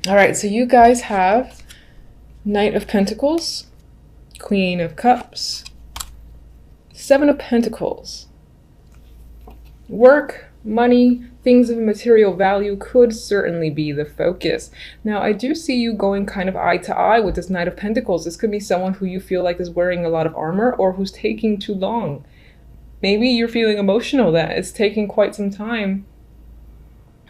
All right, so you guys have Knight of Pentacles, Queen of Cups, Seven of Pentacles. Work, money, things of material value could certainly be the focus. Now, I do see you going kind of eye to eye with this Knight of Pentacles. This could be someone who you feel like is wearing a lot of armor or who's taking too long. Maybe you're feeling emotional that it's taking quite some time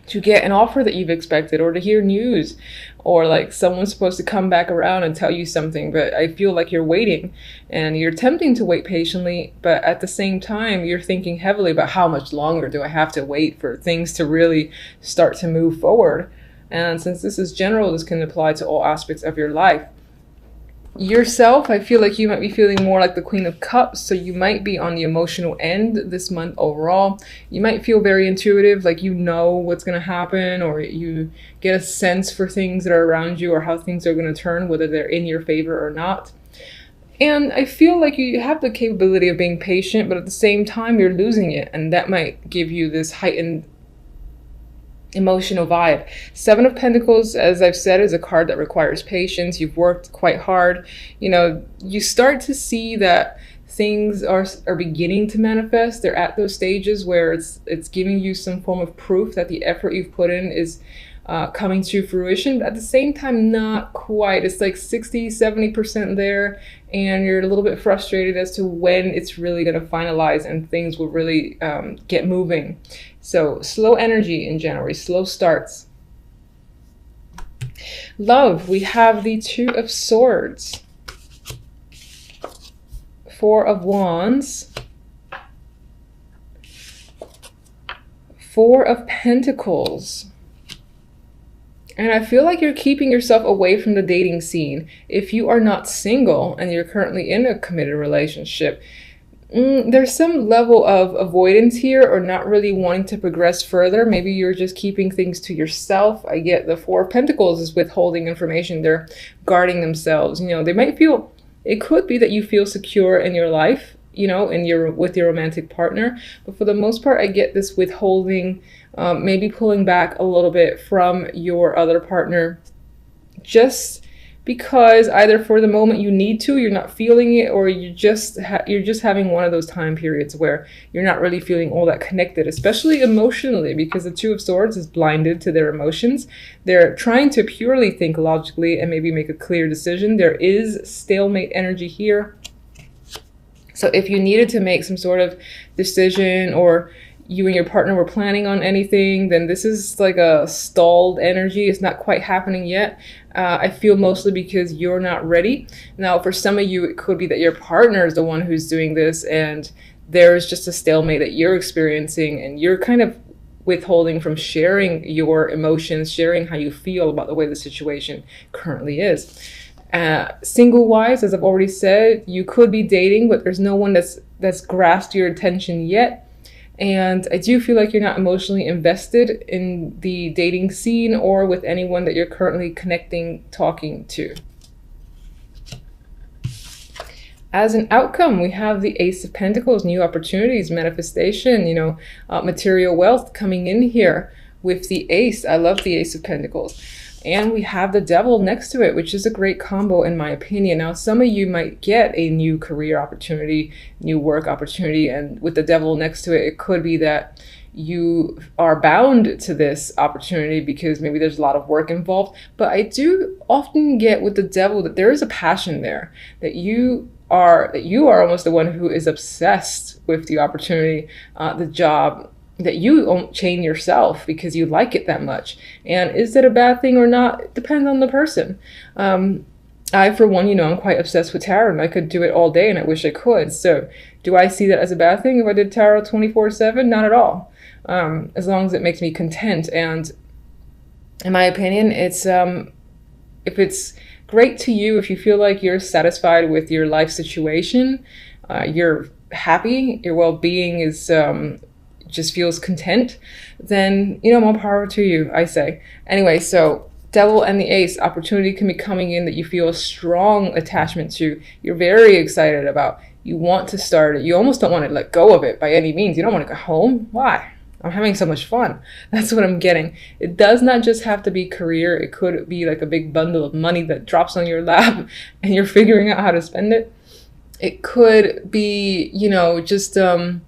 to get an offer that you've expected, or to hear news, or like someone's supposed to come back around and tell you something, but I feel like you're waiting and you're attempting to wait patiently, but at the same time you're thinking heavily about how much longer do I have to wait for things to really start to move forward. And since this is general, this can apply to all aspects of your life. Yourself, I feel like you might be feeling more like the Queen of Cups, so you might be on the emotional end this month overall. You might feel very intuitive, like you know what's going to happen, or you get a sense for things that are around you or how things are going to turn, whether they're in your favor or not. And I feel like you have the capability of being patient, but at the same time you're losing it, and that might give you this heightened emotional vibe. Seven of Pentacles, as I've said, is a card that requires patience. You've worked quite hard. You know, you start to see that things are beginning to manifest. They're at those stages where it's giving you some form of proof that the effort you've put in is coming to fruition, but at the same time not quite. It's like 60-70% there, and you're a little bit frustrated as to when it's really going to finalize and things will really get moving. So slow energy in January, slow starts. Love, we have the Two of Swords, Four of Wands, Four of Pentacles. And I feel like you're keeping yourself away from the dating scene. If you are not single and you're currently in a committed relationship, there's some level of avoidance here, or not really wanting to progress further. Maybe you're just keeping things to yourself. I get the Four of Pentacles is withholding information. They're guarding themselves. You know, they might feel, it could be that you feel secure in your life, you know, with your romantic partner. But for the most part, I get this withholding, maybe pulling back a little bit from your other partner, just because either for the moment you need to, you're not feeling it, or you're just having one of those time periods where you're not really feeling all that connected, especially emotionally, because the Two of Swords is blinded to their emotions. They're trying to purely think logically and maybe make a clear decision. There is stalemate energy here. So if you needed to make some sort of decision, or you and your partner were planning on anything, then this is like a stalled energy. It's not quite happening yet. I feel mostly because you're not ready. Now, for some of you, it could be that your partner is the one who's doing this, and there's just a stalemate that you're experiencing, and you're kind of withholding from sharing your emotions, sharing how you feel about the way the situation currently is. Single-wise, as I've already said, you could be dating, but there's no one that's grasped your attention yet. And I do feel like you're not emotionally invested in the dating scene or with anyone that you're currently connecting, talking to. As an outcome, we have the Ace of Pentacles, new opportunities, manifestation, you know, material wealth coming in here with the Ace. I love the Ace of Pentacles. And we have the Devil next to it, which is a great combo in my opinion. Now, some of you might get a new career opportunity, new work opportunity, and with the Devil next to it, it could be that you are bound to this opportunity because maybe there's a lot of work involved. But I do often get with the Devil that there is a passion there, that you are almost the one who is obsessed with the opportunity, the job, that you won't chain yourself because you like it that much. And is that a bad thing or not? It depends on the person. I, for one, you know, I'm quite obsessed with tarot, and I could do it all day, and I wish I could. So do I see that as a bad thing if I did tarot 24/7? Not at all. As long as it makes me content. And in my opinion, it's if it's great to you, if you feel like you're satisfied with your life situation, you're happy, your well-being is just feels content, then, you know, more power to you, I say. Anyway, so Devil and the Ace, opportunity can be coming in that you feel a strong attachment to. You're very excited about. You want to start it. You almost don't want to let go of it by any means. You don't want to go home. Why? I'm having so much fun. That's what I'm getting. It does not just have to be career. It could be like a big bundle of money that drops on your lap and you're figuring out how to spend it. It could be, you know, just, well,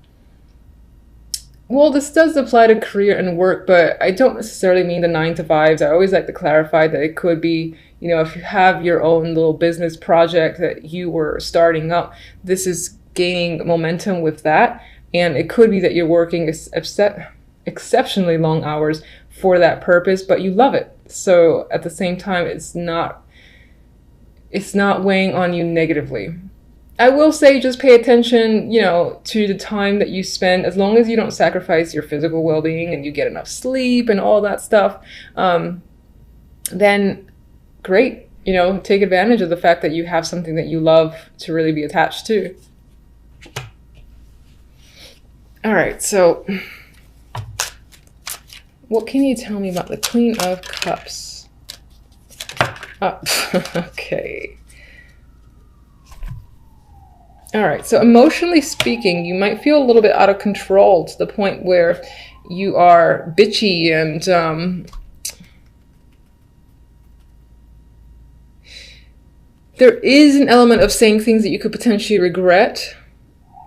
this does apply to career and work, but I don't necessarily mean the 9-to-5s. I always like to clarify that it could be, you know, if you have your own little business project that you were starting up, this is gaining momentum with that. And it could be that you're working exceptionally long hours for that purpose, but you love it. So at the same time, it's not weighing on you negatively. I will say just pay attention, you know, to the time that you spend, as long as you don't sacrifice your physical well-being and you get enough sleep and all that stuff, then great, you know, take advantage of the fact that you have something that you love to really be attached to. All right, so what can you tell me about the Queen of Cups? Oh, okay. All right, so emotionally speaking, you might feel a little bit out of control to the point where you are bitchy and there is an element of saying things that you could potentially regret,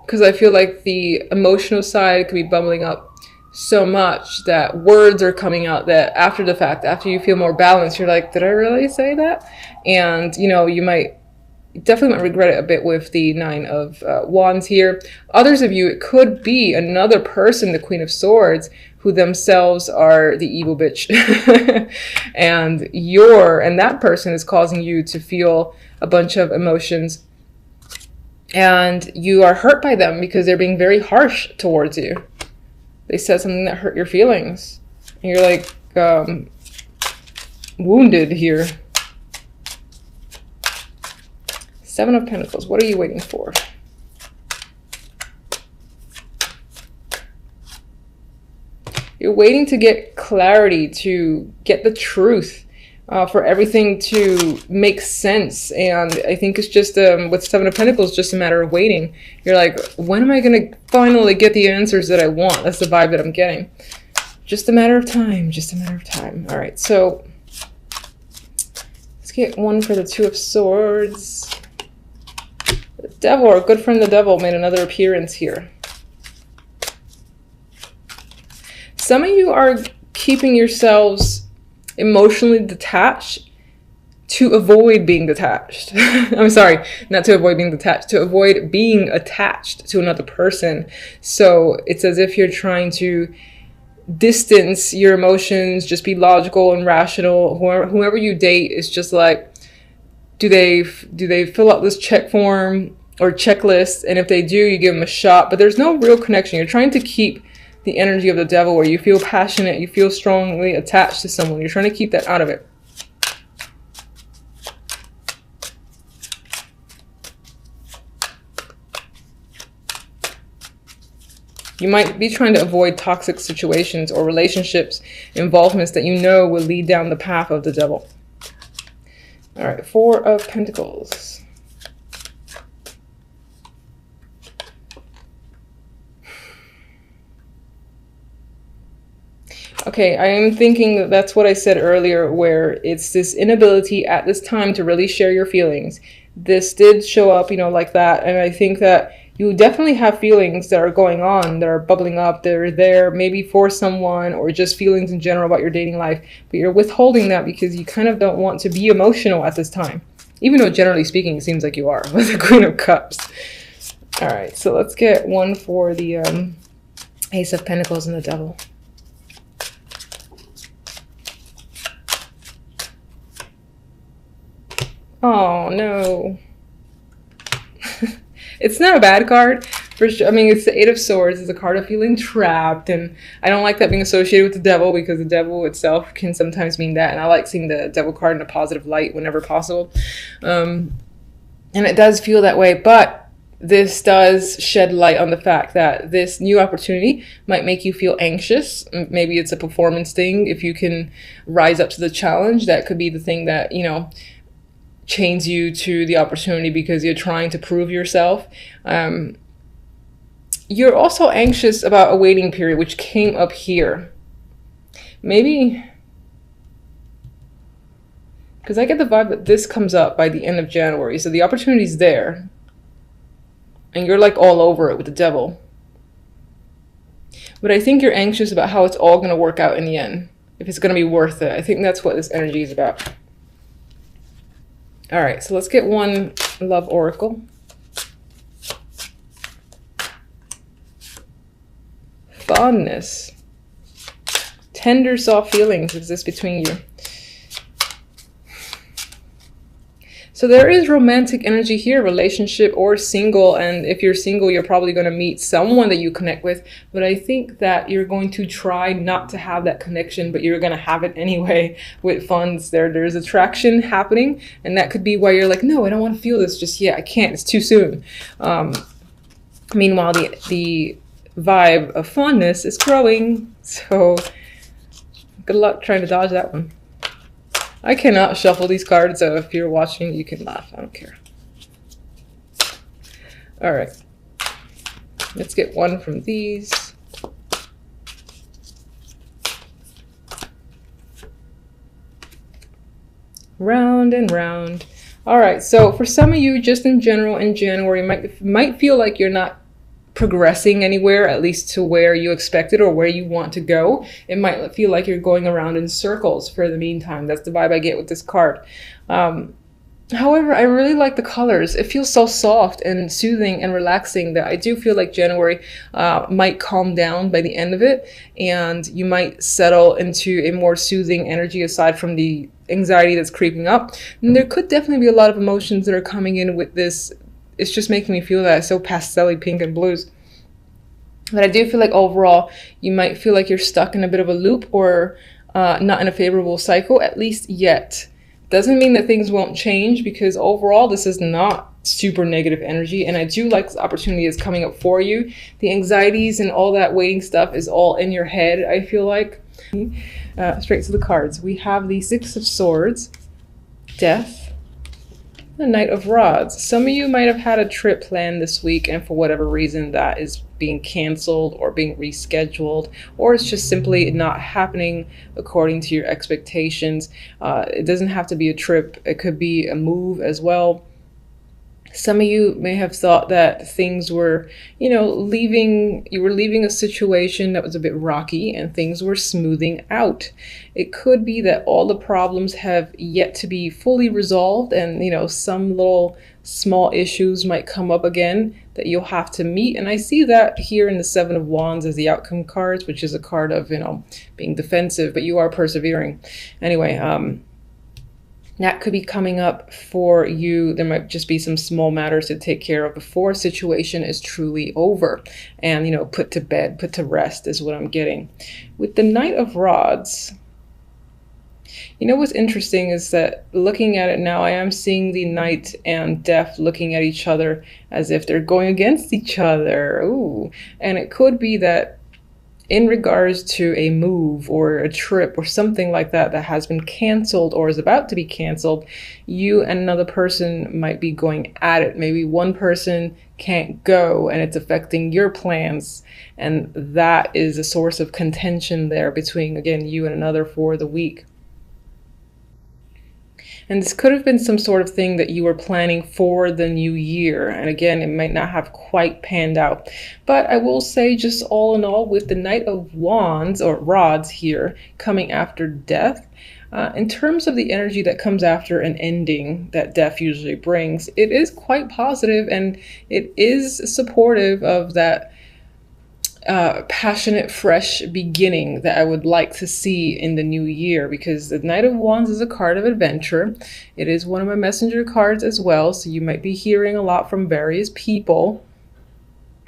because I feel like the emotional side could be bubbling up so much that words are coming out that after the fact, after you feel more balanced, you're like, did I really say that? And, you know, you definitely might regret it a bit with the 9 of Wands here. Others of you, it could be another person, the Queen of Swords, who themselves are the evil bitch. and that person is causing you to feel a bunch of emotions. And you are hurt by them because they're being very harsh towards you. They said something that hurt your feelings. And you're like wounded here. 7 of Pentacles, what are you waiting for? You're waiting to get clarity, to get the truth, for everything to make sense. And I think it's just, with 7 of Pentacles, just a matter of waiting. You're like, when am I going to finally get the answers that I want? That's the vibe that I'm getting. Just a matter of time, just a matter of time. All right, so let's get one for the 2 of Swords. The Devil, our good friend the Devil, made another appearance here. Some of you are keeping yourselves emotionally detached to avoid being detached. I'm sorry, not to avoid being detached, to avoid being attached to another person. So it's as if you're trying to distance your emotions, just be logical and rational. Whoever you date is just like, do they fill out this check form or checklist? And if they do, you give them a shot, but there's no real connection. You're trying to keep the energy of the Devil where you feel passionate, you feel strongly attached to someone. You're trying to keep that out of it. You might be trying to avoid toxic situations or relationships, involvements that you know will lead down the path of the Devil. All right, 4 of Pentacles. Okay, I am thinking that that's what I said earlier, where it's this inability at this time to really share your feelings. This did show up, you know, like that. And I think that you definitely have feelings that are going on, that are bubbling up. They're there maybe for someone or just feelings in general about your dating life. But you're withholding that because you kind of don't want to be emotional at this time. Even though generally speaking, it seems like you are with the Queen of Cups. All right, so let's get one for the Ace of Pentacles and the Devil. Oh, no. It's not a bad card. For sure. I mean, it's the 8 of Swords. It's a card of feeling trapped. And I don't like that being associated with the Devil because the Devil itself can sometimes mean that. And I like seeing the Devil card in a positive light whenever possible. And it does feel that way. But this does shed light on the fact that this new opportunity might make you feel anxious. Maybe it's a performance thing. If you can rise up to the challenge, that could be the thing that, you know, chains you to the opportunity because you're trying to prove yourself. You're also anxious about a waiting period, which came up here. Maybe, because I get the vibe that this comes up by the end of January, so the opportunity's there. And you're like all over it with the devil. But I think you're anxious about how it's all going to work out in the end. If it's going to be worth it. I think that's what this energy is about. All right, so let's get one love oracle. Fondness. Tender, soft feelings exist between you. So there is romantic energy here, relationship or single. And if you're single, you're probably going to meet someone that you connect with. But I think that you're going to try not to have that connection, but you're going to have it anyway with funds. There's attraction happening. And that could be why you're like, no, I don't want to feel this just yet. I can't. It's too soon. Meanwhile, the vibe of fondness is growing. So good luck trying to dodge that one. I cannot shuffle these cards, so if you're watching, you can laugh. I don't care. All right. Let's get one from these. Round and round. All right. So for some of you, just in general, in January, might feel like you're not progressing anywhere, at least to where you expected or where you want to go. It might feel like you're going around in circles for the meantime. That's the vibe I get with this card. However, I really like the colors. It feels so soft and soothing and relaxing that I do feel like January might calm down by the end of it, and you might settle into a more soothing energy aside from the anxiety that's creeping up. And there could definitely be a lot of emotions that are coming in with this. It's just making me feel that. It's so pastel-y, pink and blues. But I do feel like overall, you might feel like you're stuck in a bit of a loop or not in a favorable cycle, at least yet. Doesn't mean that things won't change, because overall, this is not super negative energy. And I do like this opportunity is coming up for you. The anxieties and all that waiting stuff is all in your head, I feel like. Straight to the cards. We have the Six of Swords, Death, the Knight of Rods. Some of you might have had a trip planned this week, and for whatever reason that is being canceled or being rescheduled, or it's just simply not happening according to your expectations. It doesn't have to be a trip. It could be a move as well. Some of you may have thought that things were, you were leaving a situation that was a bit rocky and things were smoothing out. It could be that all the problems have yet to be fully resolved, and, some little small issues might come up again that you'll have to meet. And I see that here in the Seven of Wands as the outcome cards, which is a card of, being defensive, but you are persevering. Anyway, that could be coming up for you. There might just be some small matters to take care of before a situation is truly over and, put to bed, put to rest is what I'm getting. With the Knight of Rods, what's interesting is that looking at it now, I am seeing the Knight and Death looking at each other as if they're going against each other. Ooh. And it could be that in regards to a move or a trip or something like that that has been canceled or is about to be canceled, you and another person might be going at it. Maybe one person can't go and it's affecting your plans, and that is a source of contention there between, again, you and another for the week. And this could have been some sort of thing that you were planning for the new year. And again, it might not have quite panned out. But I will say, just all in all, with the Knight of Wands or Rods here coming after Death, in terms of the energy that comes after an ending that Death usually brings, it is quite positive, and it is supportive of that passionate, fresh beginning that I would like to see in the new year, because the Knight of Wands is a card of adventure. It is one of my messenger cards as well, so you might be hearing a lot from various people.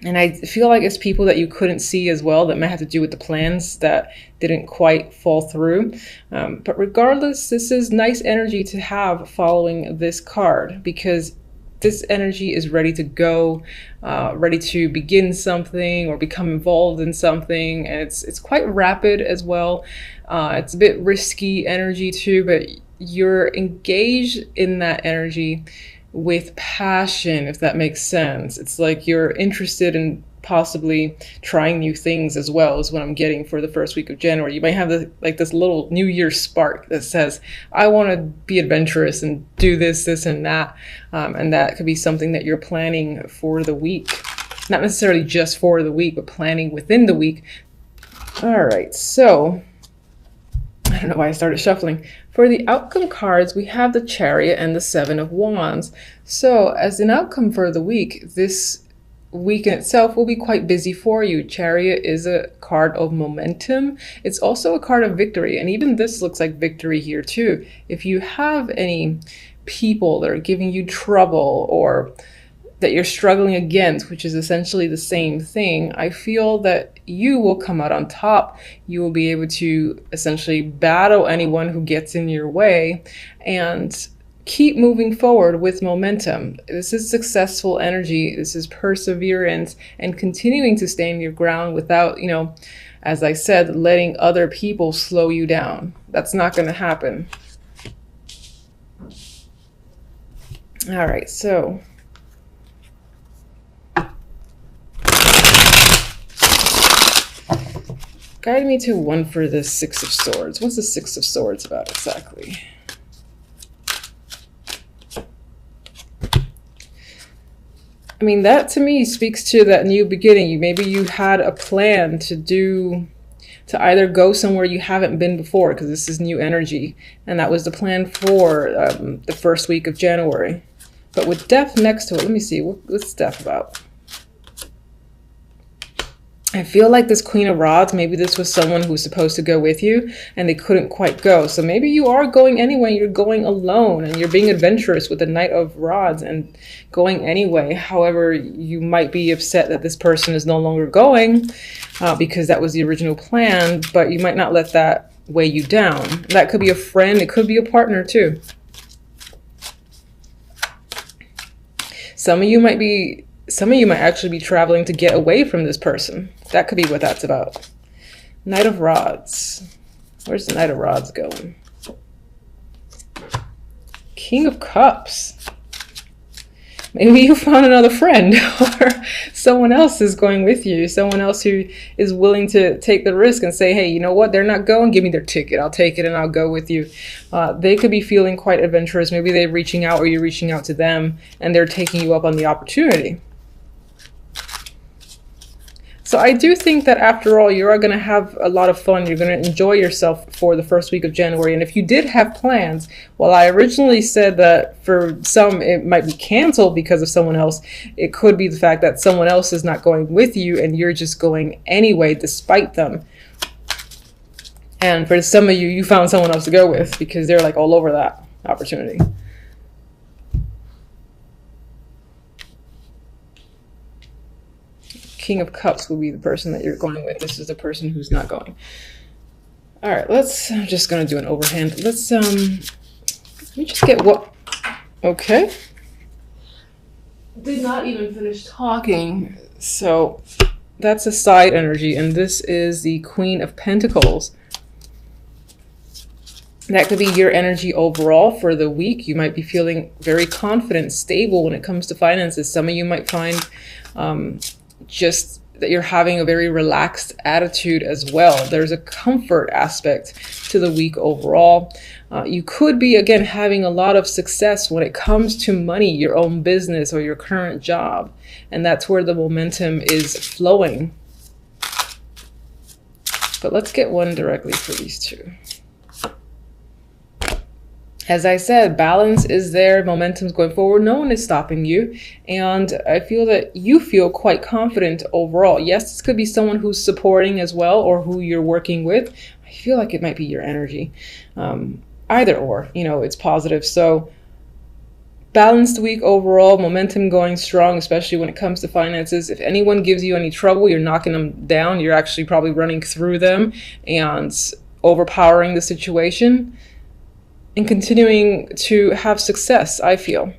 And I feel like it's people that you couldn't see as well, that might have to do with the plans that didn't quite fall through. But regardless, this is nice energy to have following this card, because this energy is ready to go, ready to begin something or become involved in something. And it's quite rapid as well. It's a bit risky energy too, but you're engaged in that energy with passion, if that makes sense. It's like you're interested in possibly trying new things as well is what I'm getting for the first week of January. You might have this little New Year spark that says, I want to be adventurous and do this, and that. And that could be something that you're planning for the week. Not necessarily just for the week, but planning within the week. All right, so I don't know why I started shuffling. For the outcome cards, we have the Chariot and the Seven of Wands. So as an outcome for the week, this week in itself will be quite busy for you. Chariot is a card of momentum. It's also a card of victory. And even this looks like victory here too. If you have any people that are giving you trouble or that you're struggling against, which is essentially the same thing, I feel that you will come out on top. You will be able to essentially battle anyone who gets in your way and keep moving forward with momentum. This is successful energy. This is perseverance and continuing to stand your ground without, as I said, letting other people slow you down. That's not going to happen. All right, so guide me to one for the Six of Swords. What's the Six of Swords about exactly? I mean, that to me speaks to that new beginning. Maybe you had a plan to either go somewhere you haven't been before, because this is new energy. And that was the plan for the first week of January. But with death next to it, let me see, what's death about? I feel like this Queen of Rods, maybe this was someone who was supposed to go with you and they couldn't quite go. So maybe you are going anyway, you're going alone and you're being adventurous with the Knight of Rods and going anyway. However, you might be upset that this person is no longer going because that was the original plan, but you might not let that weigh you down. That could be a friend, it could be a partner too. Some of you might actually be traveling to get away from this person. That could be what that's about. Knight of Rods. Where's the Knight of Rods going? King of Cups. Maybe you found another friend or someone else is going with you. Someone else who is willing to take the risk and say, hey, you know what? They're not going. Give me their ticket. I'll take it and I'll go with you. They could be feeling quite adventurous. Maybe they're reaching out or you're reaching out to them and they're taking you up on the opportunity. So I do think that after all, you are going to have a lot of fun. You're going to enjoy yourself for the first week of January. And if you did have plans, well, I originally said that for some, it might be canceled because of someone else. It could be the fact that someone else is not going with you and you're just going anyway, despite them. And for some of you, you found someone else to go with because they're like all over that opportunity. King of Cups will be the person that you're going with. This is the person who's not going. All right, I'm just gonna do an overhand. Let me just get what, okay. Did not even finish talking. So that's a side energy, and this is the Queen of Pentacles. That could be your energy overall for the week. You might be feeling very confident, stable when it comes to finances. Some of you might find just that you're having a very relaxed attitude as well. There's a comfort aspect to the week overall. You could be, again, having a lot of success when it comes to money, your own business or your current job. And that's where the momentum is flowing. But let's get one directly for these two. As I said, balance is there, momentum's going forward, no one is stopping you, and I feel that you feel quite confident overall. Yes, this could be someone who's supporting as well, or who you're working with. I feel like it might be your energy. Either or, it's positive. So balanced week overall, momentum going strong, especially when it comes to finances. If anyone gives you any trouble, you're knocking them down. You're actually probably running through them and overpowering the situation. And continuing to have success, I feel.